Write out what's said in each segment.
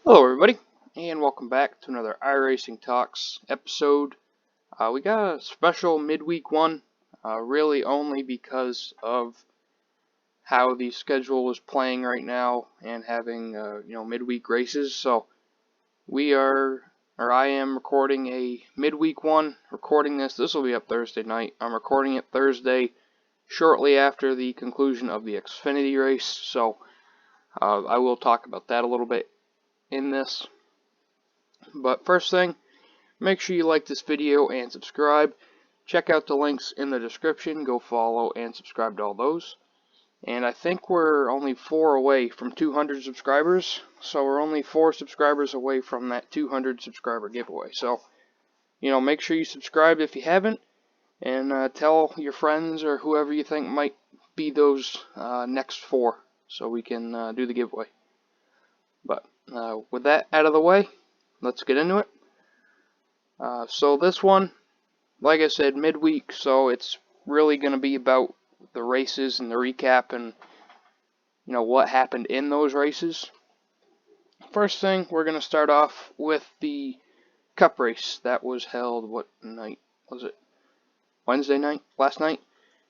Hello everybody, and welcome back to another iRacing Talks episode. We got a special midweek one, really only because of how the schedule is playing right now and having midweek races. So I am recording a midweek one. Recording this will be up Thursday night. I'm recording it Thursday, shortly after the conclusion of the Xfinity race. So I will talk about that a little bit in this. But first thing, make sure you like this video and subscribe. Check out the links in the description. Go follow and subscribe to all those. And I think we're only 4 away from 200 subscribers. So we're only 4 subscribers away from that 200 subscriber giveaway. So, make sure you subscribe if you haven't. And tell your friends or whoever you think might be those next 4. So we can do the giveaway. But with that out of the way, let's get into it. So this one, like I said, midweek, so it's really going to be about the races and the recap and, what happened in those races. First thing, we're going to start off with the Cup race that was held, what night was it? Wednesday night? Last night?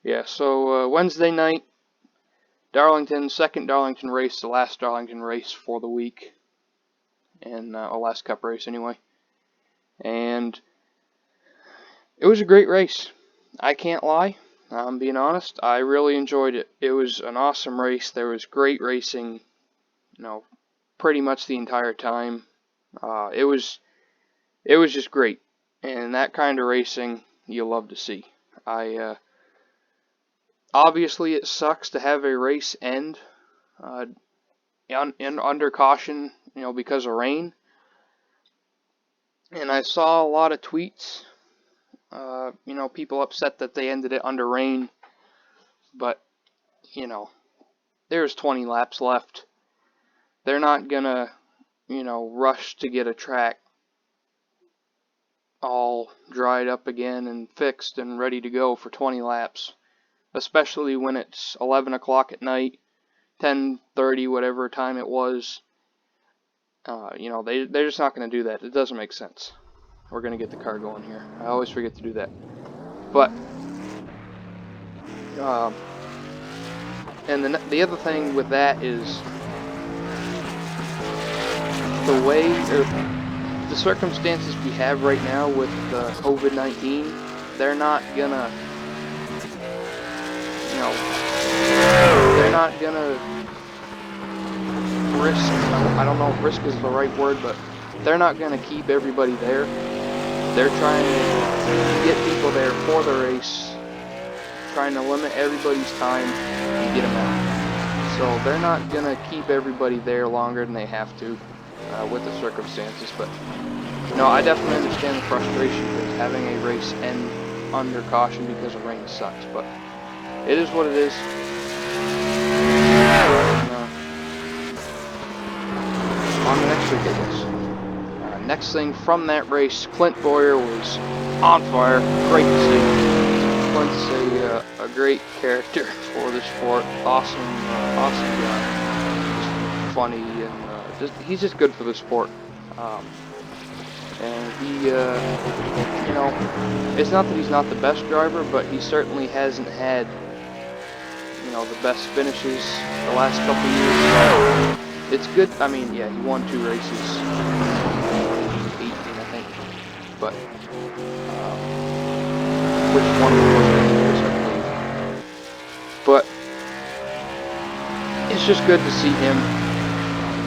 Yeah, so Wednesday night, second Darlington race, the last Darlington race for the week, and last Cup race anyway. And it was a great race. I can't lie. I'm being honest. I really enjoyed it. It was an awesome race. There was great racing, pretty much the entire time. It was just great. And that kind of racing you love to see. Obviously it sucks to have a race end under caution, because of rain. And I saw a lot of tweets. People upset that they ended it under rain, but, there's 20 laps left. They're not gonna, rush to get a track all dried up again and fixed and ready to go for 20 laps, especially when it's 11 o'clock at night, 10:30, whatever time it was. They're just not gonna do that. It doesn't make sense. We're gonna get the car going here. I always forget to do that. But and the other thing with that is the way or the circumstances we have right now with COVID-19. They're not gonna, they're not gonna risk. I don't know if risk is the right word, but they're not gonna keep everybody there. They're trying to get people there for the race, trying to limit everybody's time and get them out. So they're not going to keep everybody there longer than they have to with the circumstances. But, I definitely understand the frustration with having a race end under caution because of rain sucks. But it is what it is. On the next week, I guess. Next thing from that race, Clint Bowyer was on fire. Great to see. Clint's a great character for the sport. Awesome guy. Just funny and he's just good for the sport. And he, it's not that he's not the best driver, but he certainly hasn't had, the best finishes the last couple years. So it's good. I mean, yeah, he won 2 races. But which one was I believe. But it's just good to see him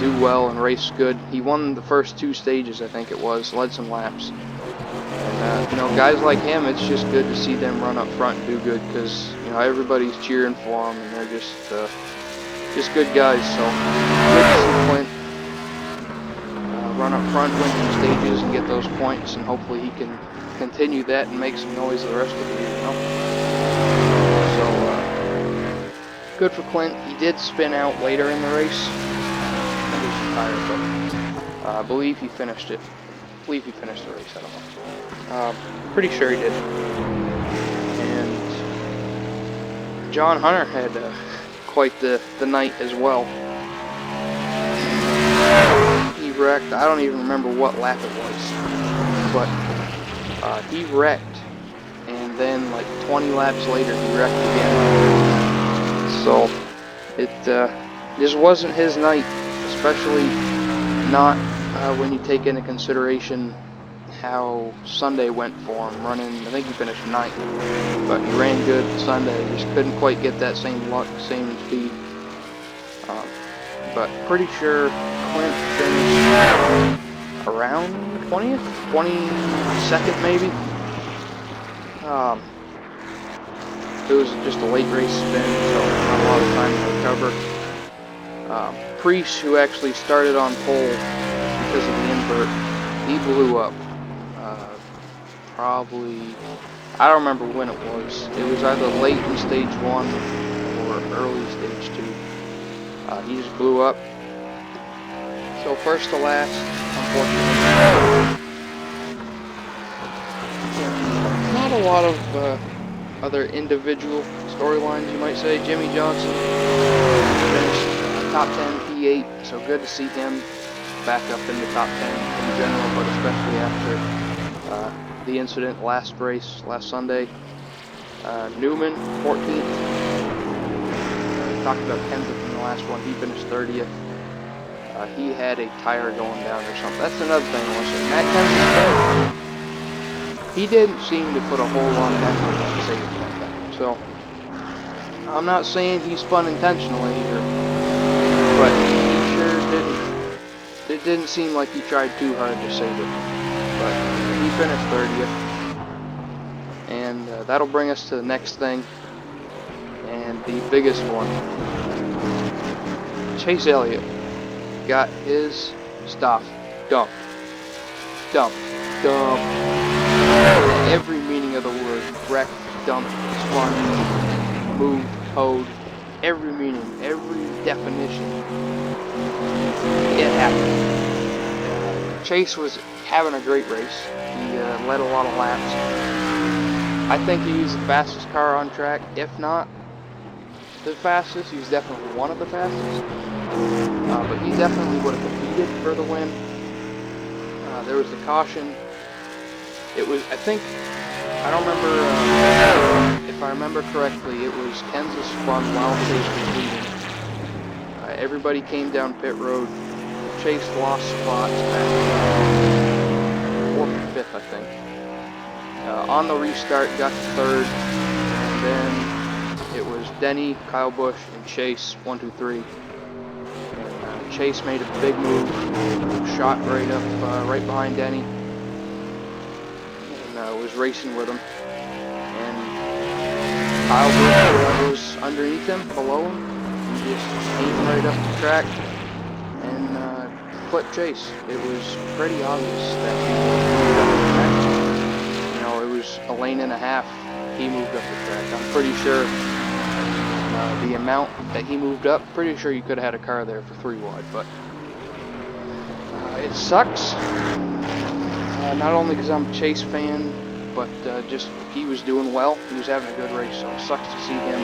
do well and race good. He won the first 2 stages, I think it was, led some laps. And guys like him, it's just good to see them run up front and do good because everybody's cheering for him and they're just good guys. So good to see Clint run up front, win some stages, and get those points, and hopefully he can continue that and make some noise the rest of the year, So, good for Clint. He did spin out later in the race. I think he was tired, but I believe he finished it. I believe he finished the race, I don't know. Pretty sure he did. And John Hunter had quite the night as well. He wrecked wrecked. I don't even remember what lap it was, but he wrecked, and then like 20 laps later he wrecked again. So it just wasn't his night, especially not when you take into consideration how Sunday went for him, running, I think he finished 9th, but he ran good Sunday, just couldn't quite get that same luck, same speed. But pretty sure Clint finished around 20th, 22nd maybe. It was just a late race spin, so not a lot of time to recover. Priest, who actually started on pole because of the invert, he blew up. Probably, I don't remember when it was. It was either late in stage 1 or early stage 2. He just blew up. So first to last, unfortunately. Not a lot of other individual storylines, you might say. Jimmy Johnson finished top 10 P8, so good to see him back up in the top 10 in general, but especially after the incident last race, last Sunday. Newman, 14th. Talked about Kenseth in the last one. He finished 30th. He had a tire going down or something. That's another thing I want to say. Matt Kenseth, he didn't seem to put a whole lot of effort on saving like that. So, I'm not saying he spun intentionally, but he sure didn't. It didn't seem like he tried too hard to save it. But he finished 30th. And that'll bring us to the next thing. And the biggest one. Chase Elliott got his stuff dumped. Dumped. Dumped. Every meaning of the word. Wrecked, dumped, spun, moved, towed. Every meaning, every definition. It happened. Chase was having a great race. He led a lot of laps. I think he was the fastest car on track, if not the fastest. He was definitely one of the fastest. But he definitely would have competed for the win. There was the caution. It was, I think, I don't remember, if I remember correctly, it was Kenseth spun while Chase was leading. Everybody came down pit road. Chase lost spots back 4th and 5th, I think. On the restart, got to 3rd, and then it was Denny, Kyle Busch, and Chase, 1, 2, 3. Chase made a big move, shot right up, right behind Denny, and was racing with him. And Kyle Busch was underneath him, below him. He just came right up the track and clipped Chase. It was pretty obvious that he moved up the track. You know, it was a lane and a half. He moved up the track. I'm pretty sure the amount that he moved up, pretty sure you could have had a car there for 3 wide, but it sucks. Not only because I'm a Chase fan, but just he was doing well. He was having a good race, so it sucks to see him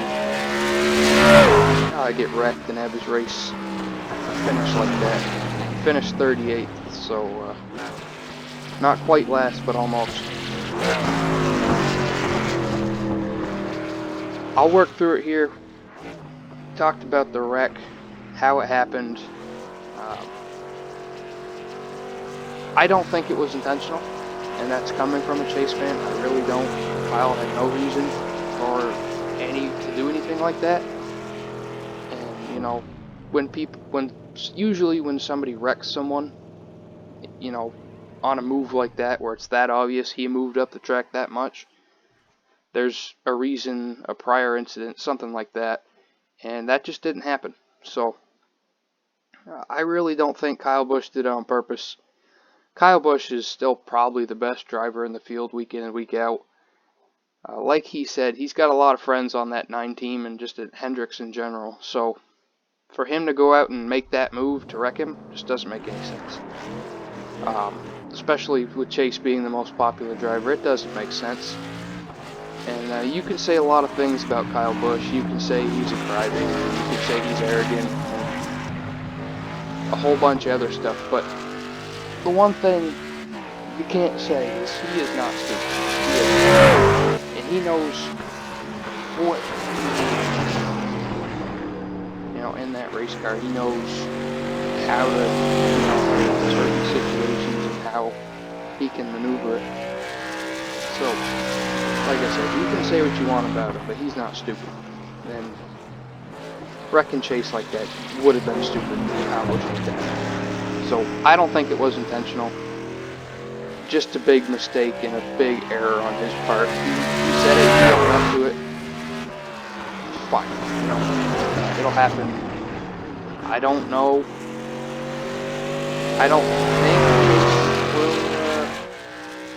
get wrecked and have his race finish like that. He finished 38th, so not quite last, but almost. I'll work through it here. Talked about the wreck, how it happened. I don't think it was intentional, and that's coming from a Chase fan. I really don't. Kyle had no reason to do anything like that. And you know, usually when somebody wrecks someone, you know, on a move like that where it's that obvious he moved up the track that much, there's a reason, a prior incident, something like that. And that just didn't happen. So, I really don't think Kyle Busch did it on purpose. Kyle Busch is still probably the best driver in the field week in and week out. Like he said, he's got a lot of friends on that 9 team and just at Hendricks in general. So, for him to go out and make that move to wreck him just doesn't make any sense. Especially with Chase being the most popular driver, it doesn't make sense. And you can say a lot of things about Kyle Busch. You can say he's a crybaby, you can say he's arrogant, and a whole bunch of other stuff. But the one thing you can't say is he is not stupid. He is. And he knows what, you know, in that race car. He knows how to, you know, handle certain situations and how he can maneuver it. So, like I said, you can say what you want about him, but he's not stupid. And wrecking Chase like that would have been stupid if Kyle Busch like that. So, I don't think it was intentional. Just a big mistake and a big error on his part. He said it, he owned up to it. Fine, you know, it'll happen. I don't know. I don't think Chase will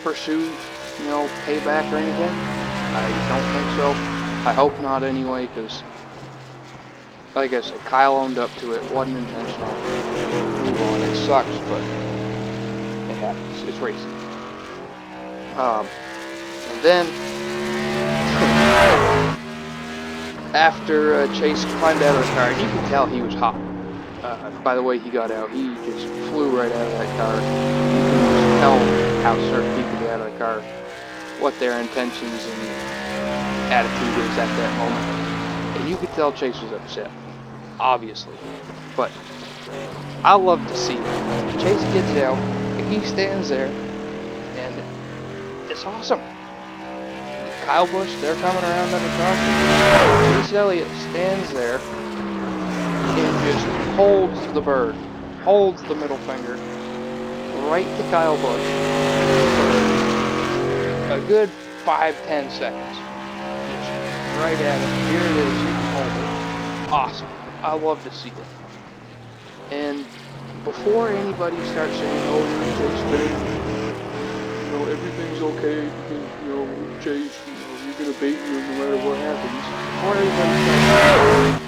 pursue, you know, payback or anything. I don't think so. I hope not anyway, because, like I said, Kyle owned up to it. Wasn't intentional. Move on. It sucks, but it happens. It's racing. And then, after Chase climbed out of the car, and you could tell he was hot. By the way he got out, he just flew right out of that car. You can just tell how certain people get out of the car, what their intentions and attitude is at that moment. And you could tell Chase was upset, obviously. But I love to see it. Chase gets out, and he stands there, and it's awesome. Kyle Busch, they're coming around on the car. Chase Elliott stands there and just holds the bird, holds the middle finger right to Kyle Busch for a good 5-10 seconds. Just right at him. Here it is. You can hold it. Awesome. I love to see it. And before anybody starts saying, "Oh, you're Chase, you know, everything's okay because, you know, Chase, you know, you're gonna beat you no matter what happens," before everybody starts,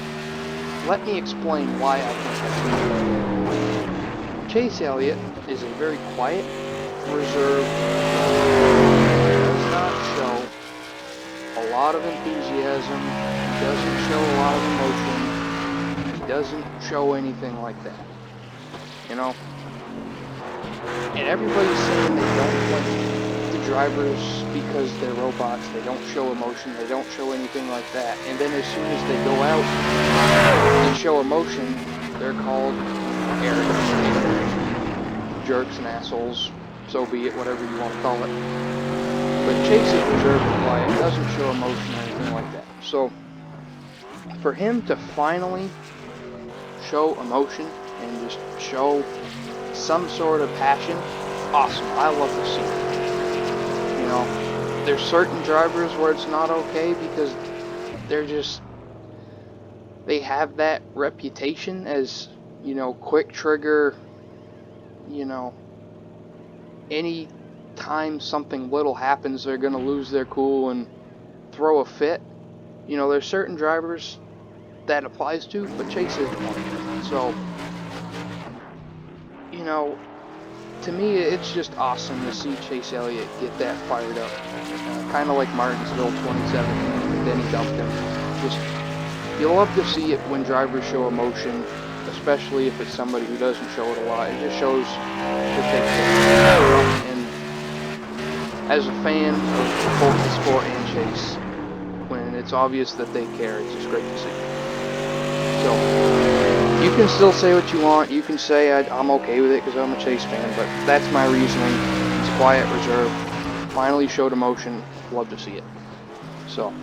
let me explain why I think that's. Chase Elliott is a very quiet, reserved, does not show a lot of enthusiasm, he doesn't show a lot of emotion, he doesn't show anything like that, you know? And everybody's saying they don't like the drivers because they're robots, they don't show emotion, they don't show anything like that, and then as soon as they go out and show emotion, they're called arrogant, jerks and assholes, so be it, whatever you want to call it. But Chase is reserved and quiet, doesn't show emotion or anything like that. So, for him to finally show emotion and just show some sort of passion, awesome. I love to see it. You know, there's certain drivers where it's not okay because they're just, they have that reputation as, you know, quick trigger, you know, any time something little happens, they're going to lose their cool and throw a fit. You know, there's certain drivers that applies to, but Chase isn't one. So, you know, to me, it's just awesome to see Chase Elliott get that fired up. Kind of like Martinsville 2017, and then he dumped him. Just, you love to see it when drivers show emotion, especially if it's somebody who doesn't show it a lot. It just shows that they care. And as a fan of both the sport and Chase, when it's obvious that they care, it's just great to see. So, you can still say what you want. You can say I'm okay with it because I'm a Chase fan, but that's my reasoning. He's quiet, reserved, finally showed emotion. Love to see it. So,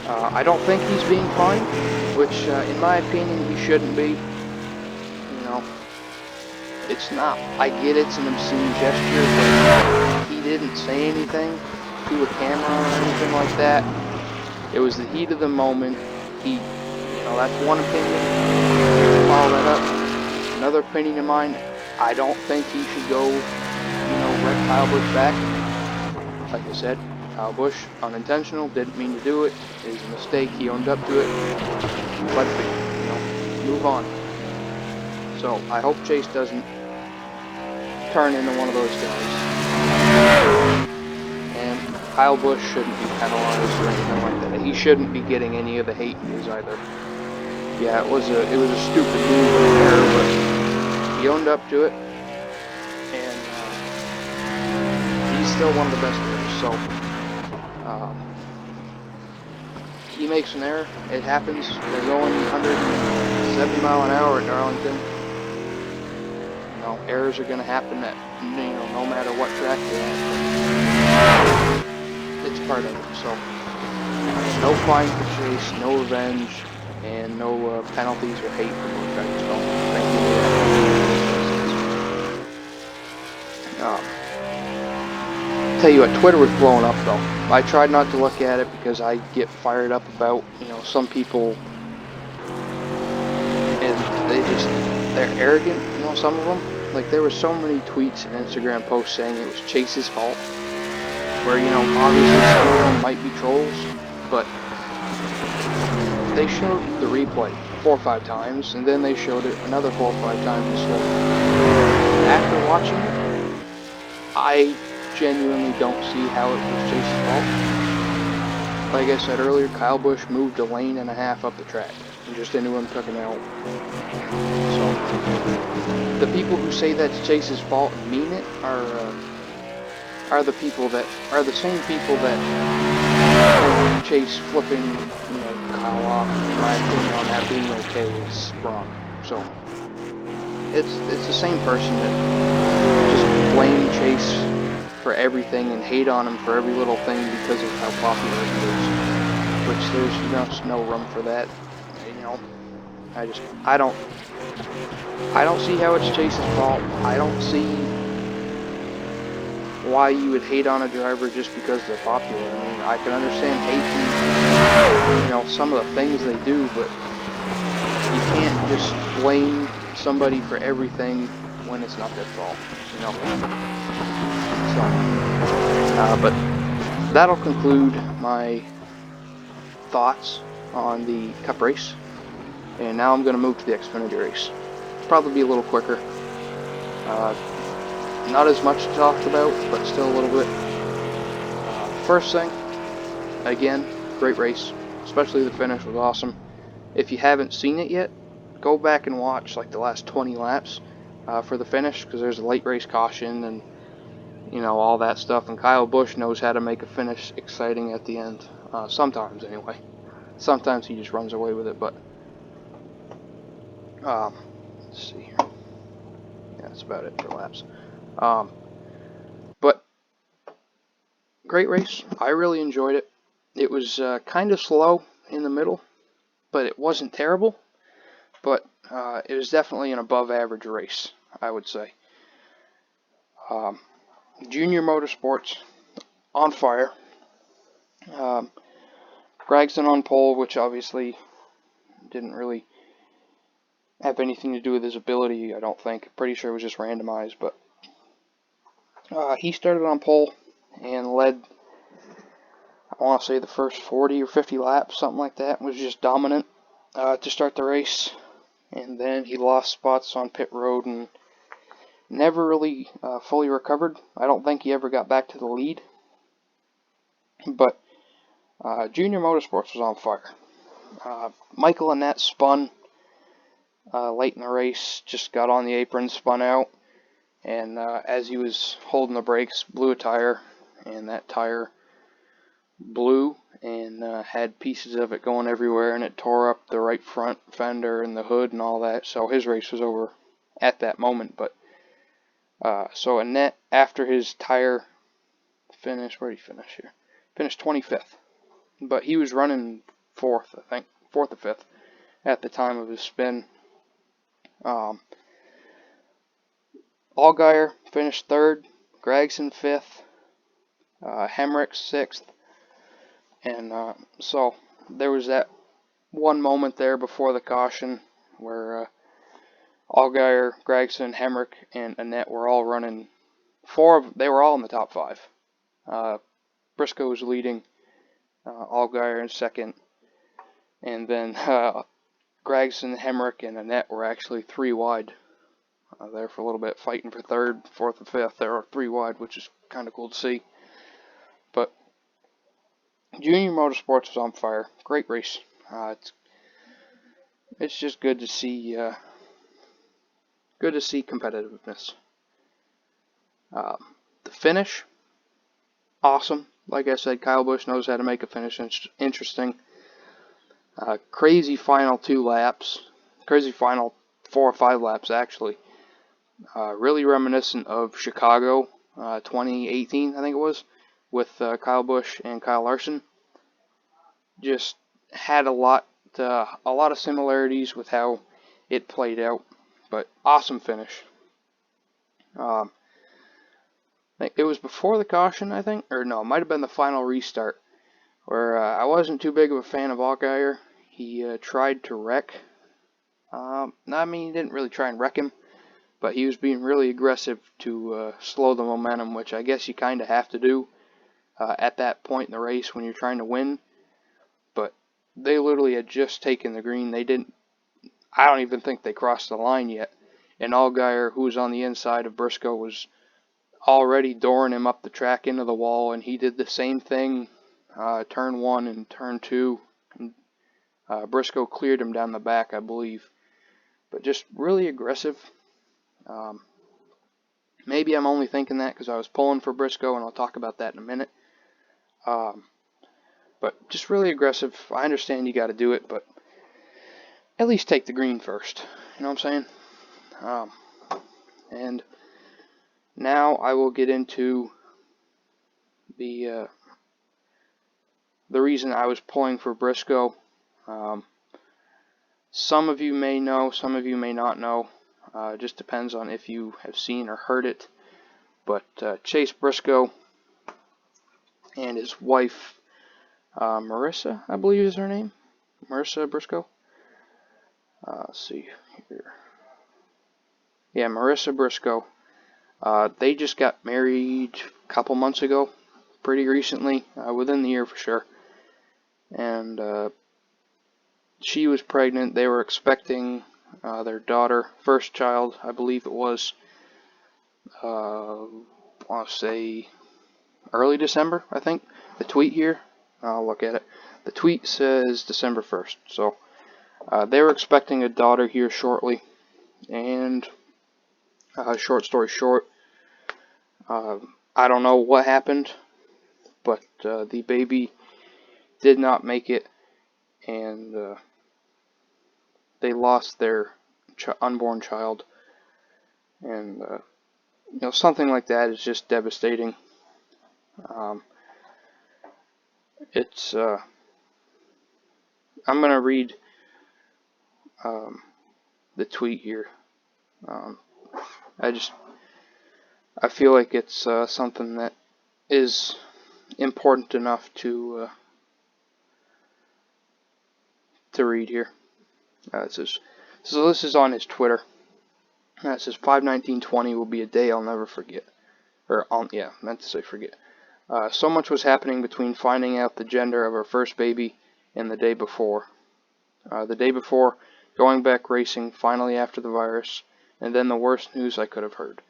I don't think he's being fine, which, in my opinion, he shouldn't be. You know, it's not. I get it's an obscene gesture, but he didn't say anything to a camera or anything like that. It was the heat of the moment. You know, that's one opinion. Follow that up. Another opinion of mine, I don't think he should go, you know, wreck Kyle Busch back. Like I said, Kyle Busch, unintentional, didn't mean to do it. It was a mistake, he owned up to it. Let it be, you know, move on. So, I hope Chase doesn't turn into one of those guys. And Kyle Busch shouldn't be penalized or anything like that. He shouldn't be getting any of the hate news either. Yeah, it was a stupid move and error, but he owned up to it. still one of the best there is. So he makes an error. It happens. They're going 170 mile an hour at Darlington. You know, errors are going to happen at, you know, no matter what track you're at. It's part of it. So no fine for Chase, no revenge, and no penalties or hate for Busch. I just don't think he did that. Tell you what, Twitter was blowing up though. I tried not to look at it because I get fired up about, you know, some people, and they're arrogant, you know, some of them. Like, there were so many tweets and Instagram posts saying it was Chase's fault, where, you know, obviously some of them might be trolls, but they showed the replay 4 or 5 times, and then they showed it another 4 or 5 times in slow. After watching it, I genuinely don't see how it was Chase's fault. Like I said earlier, Kyle Busch moved a lane and a half up the track and just into him, took him out. So the people who say that's Chase's fault and mean it are the people that are the same people that Chase flipping, you know, Kyle off. My opinion on that being okay is wrong. So it's the same person that just blame Chase for everything and hate on him for every little thing because of how popular he is. Which there's just no room for that. You know, I don't see how it's Chase's fault. I don't see why you would hate on a driver just because they're popular. I mean, I can understand hating, you know, some of the things they do, but you can't just blame somebody for everything when it's not their fault, you know. So, but that'll conclude my thoughts on the Cup race, and now I'm going to move to the Xfinity race. Probably be a little quicker. Not as much to talk about, but still a little bit. First thing, again, great race. Especially the finish was awesome. If you haven't seen it yet, go back and watch like the last 20 laps for the finish, because there's a late race caution and, you know, all that stuff. And Kyle Busch knows how to make a finish exciting at the end. Sometimes, anyway. Sometimes he just runs away with it, but let's see here. Yeah, that's about it for laps. But great race. I really enjoyed it. It was kind of slow in the middle, but it wasn't terrible. But it was definitely an above average race, I would say. Junior Motorsports on fire. Gragson on pole, which obviously didn't really have anything to do with his ability, I don't think. Pretty sure it was just randomized, but he started on pole and led, I want to say, the first 40 or 50 laps, something like that. Was just dominant to start the race, and then he lost spots on pit road and never really fully recovered. I don't think he ever got back to the lead, but Junior Motorsports was on fire. Michael Annett spun late in the race, just got on the apron, spun out, and as he was holding the brakes, blew a tire, and that tire blew and had pieces of it going everywhere, and it tore up the right front fender and the hood and all that, so his race was over at that moment. But so Annett, after his tire finish, where did he finish here? Finished 25th, but he was running 4th, I think, 4th or 5th at the time of his spin. Allgaier finished 3rd, Gragson 5th, Hemrick 6th, and so there was that one moment there before the caution where Allgaier, Gragson, Hemrick, and Annett were all running they were all in the top 5. Briscoe was leading, Allgaier in 2nd, and then Gragson, Hemrick, and Annett were actually 3 wide there for a little bit, fighting for 3rd, 4th, and 5th. They were 3 wide, which is kind of cool to see. But Junior Motorsports was on fire. Great race. It's just good to see competitiveness. The finish, awesome. Like I said, Kyle Busch knows how to make a finish interesting. Crazy final 2 laps. Crazy final 4 or 5 laps, actually. Really reminiscent of Chicago 2018, I think it was, with Kyle Busch and Kyle Larson. Just had a lot of similarities with how it played out, but awesome finish. Um, it was before the caution, I think, or no, it might have been the final restart, where I wasn't too big of a fan of Allgaier. He tried to wreck. I mean, he didn't really try and wreck him, but he was being really aggressive to slow the momentum, which I guess you kind of have to do at that point in the race when you're trying to win. But they literally had just taken the green. I don't even think they crossed the line yet. And Allgaier, who was on the inside of Briscoe, was already dooring him up the track into the wall, and he did the same thing turn 1 and turn 2. And, Briscoe cleared him down the back, I believe. But just really aggressive. Maybe I'm only thinking that because I was pulling for Briscoe, and I'll talk about that in a minute. But just really aggressive. I understand you got to do it, but at least take the green first. You know what I'm saying? And now I will get into the reason I was pulling for Briscoe. Some of you may know, some of you may not know. It just depends on if you have seen or heard it. But Chase Briscoe and his wife, Marissa, I believe is her name. Marissa Briscoe. Let's see here. Yeah, Marissa Briscoe. They just got married a couple months ago, pretty recently, within the year for sure. And she was pregnant. They were expecting their daughter, first child, I believe it was, I want to say early December, I think. The tweet here, I'll look at it. The tweet says December 1st. So they were expecting a daughter here shortly. And short story short, I don't know what happened, but the baby did not make it, and they lost their unborn child. And something like that is just devastating. I'm gonna read the tweet here. I feel like it's something that is important enough to read here. So this is on his Twitter. It says 5/19/20 will be a day I'll never forget. Meant to say forget. So much was happening between finding out the gender of our first baby and the day before. The day before, going back racing finally after the virus, and then the worst news I could have heard.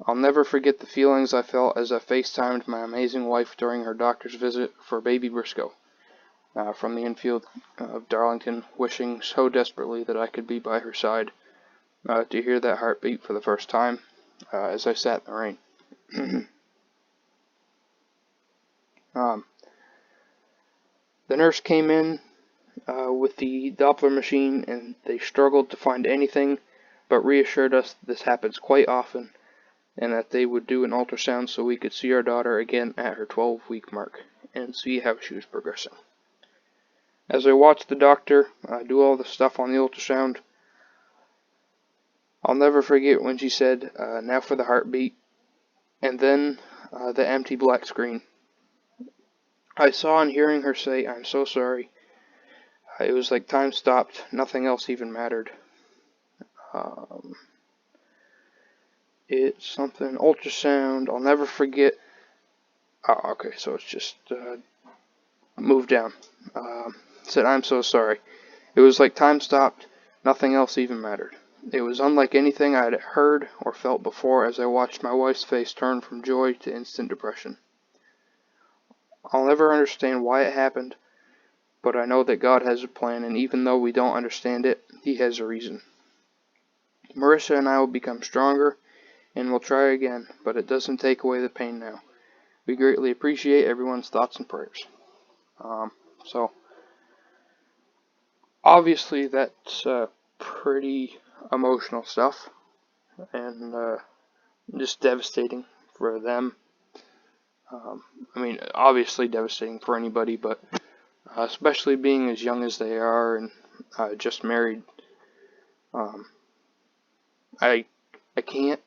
I'll never forget the feelings I felt as I FaceTimed my amazing wife during her doctor's visit for baby Briscoe. From the infield of Darlington, wishing so desperately that I could be by her side, to hear that heartbeat for the first time, as I sat in the rain. The nurse came in with the Doppler machine, and they struggled to find anything, but reassured us that this happens quite often, and that they would do an ultrasound so we could see our daughter again at her 12-week mark, and see how she was progressing. As I watched the doctor do all the stuff on the ultrasound, I'll never forget when she said, now for the heartbeat, and then the empty black screen. I saw and hearing her say, I'm so sorry. It was like time stopped, nothing else even mattered. It's something, ultrasound, I'll never forget. Okay, so it's just moved down. Said, I'm so sorry. It was like time stopped, nothing else even mattered. It was unlike anything I had heard or felt before as I watched my wife's face turn from joy to instant depression. I'll never understand why it happened, but I know that God has a plan, and even though we don't understand it, He has a reason. Marissa and I will become stronger, and we'll try again, but it doesn't take away the pain now. we greatly appreciate everyone's thoughts and prayers. So obviously that's pretty emotional stuff, and just devastating for them. I mean, obviously devastating for anybody, but especially being as young as they are and just married. I can't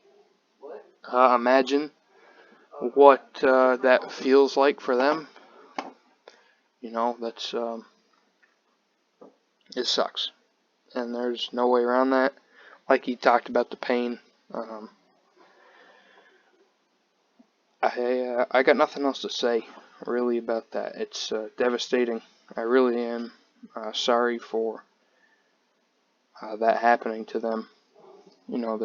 imagine what that feels like for them. You know, that's it sucks, and there's no way around that. Like he talked about the pain. I got nothing else to say really about that. It's devastating. I really am sorry for that happening to them. You know,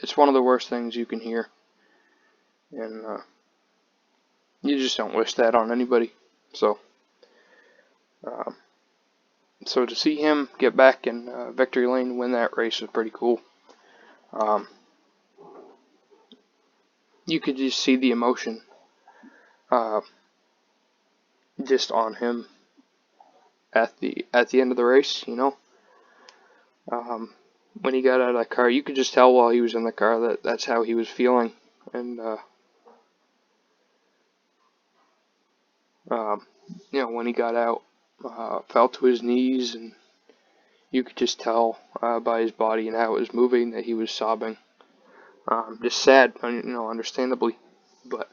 it's one of the worst things you can hear, and you just don't wish that on anybody. So to see him get back in victory lane and win that race was pretty cool. You could just see the emotion just on him at the end of the race, you know. When he got out of that car, you could just tell while he was in the car that's how he was feeling, and you know, when he got out, fell to his knees, and you could just tell by his body and how it was moving that he was sobbing. Just sad, you know, understandably, but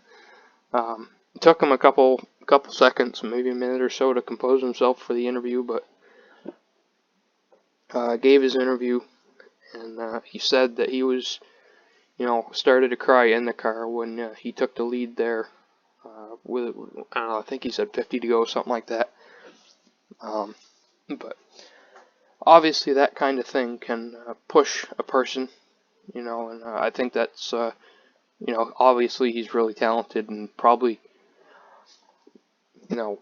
it took him a couple seconds, maybe a minute or so, to compose himself for the interview, but gave his interview, and he said that he was, you know, started to cry in the car when he took the lead there with, I don't know, I think he said 50 to go, something like that. But obviously that kind of thing can push a person, you know, and I think that's, you know, obviously he's really talented and probably, you know,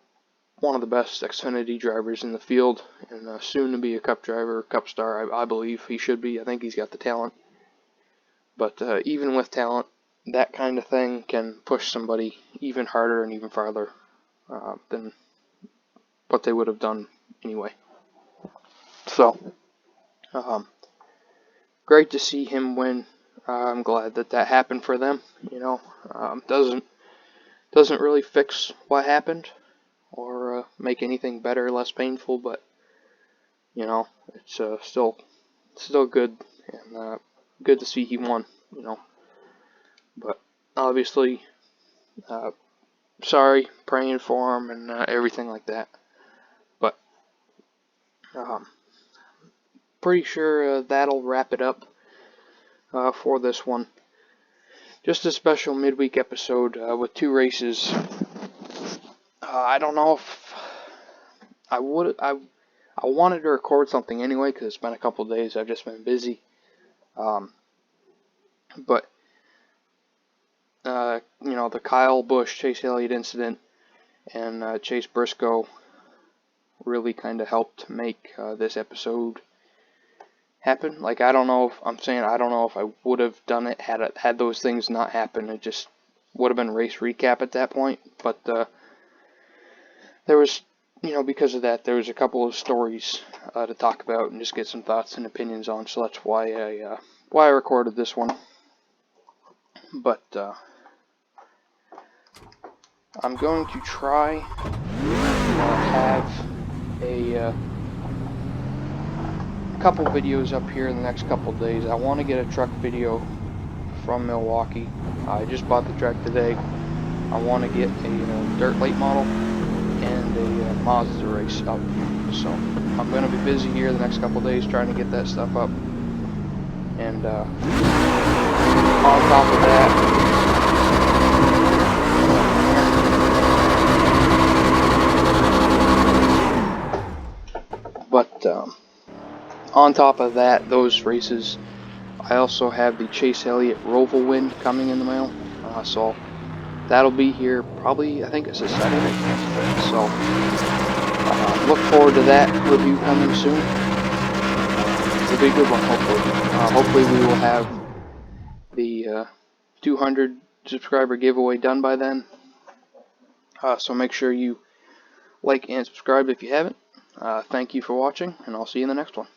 one of the best Xfinity drivers in the field, and soon to be a Cup driver, Cup star. I believe he should be. I think he's got the talent. But even with talent, that kind of thing can push somebody even harder and even farther than what they would have done anyway. So, great to see him win. I'm glad that happened for them. You know, doesn't really fix what happened or make anything better or less painful, but you know, it's still good, and good to see he won. You know, but obviously, sorry, praying for him and everything like that. But pretty sure that'll wrap it up for this one. Just a special midweek episode with 2 races. I don't know if I wanted to record something anyway because it's been a couple days. I've just been busy. But you know, the Kyle Busch Chase Elliott incident and Chase Briscoe really kind of helped make this episode happen. Like, I don't know if I would have done it had those things not happened. It just would have been race recap at that point. But there was, you know, because of that, there was a couple of stories to talk about and just get some thoughts and opinions on. So that's why I recorded this one. But I'm going to try have a couple videos up here in the next couple days. I want to get a truck video from Milwaukee. I just bought the truck today. I want to get a dirt late model and a Mazda race up. So I'm going to be busy here the next couple days trying to get that stuff up. And on top of that, those races, I also have the Chase Elliott Roval win coming in the mail. So that'll be here probably, I think it's a Saturday. So look forward to that review coming soon. It'll be a good one, hopefully. Hopefully we will have the 200 subscriber giveaway done by then. So make sure you like and subscribe if you haven't. Thank you for watching, and I'll see you in the next one.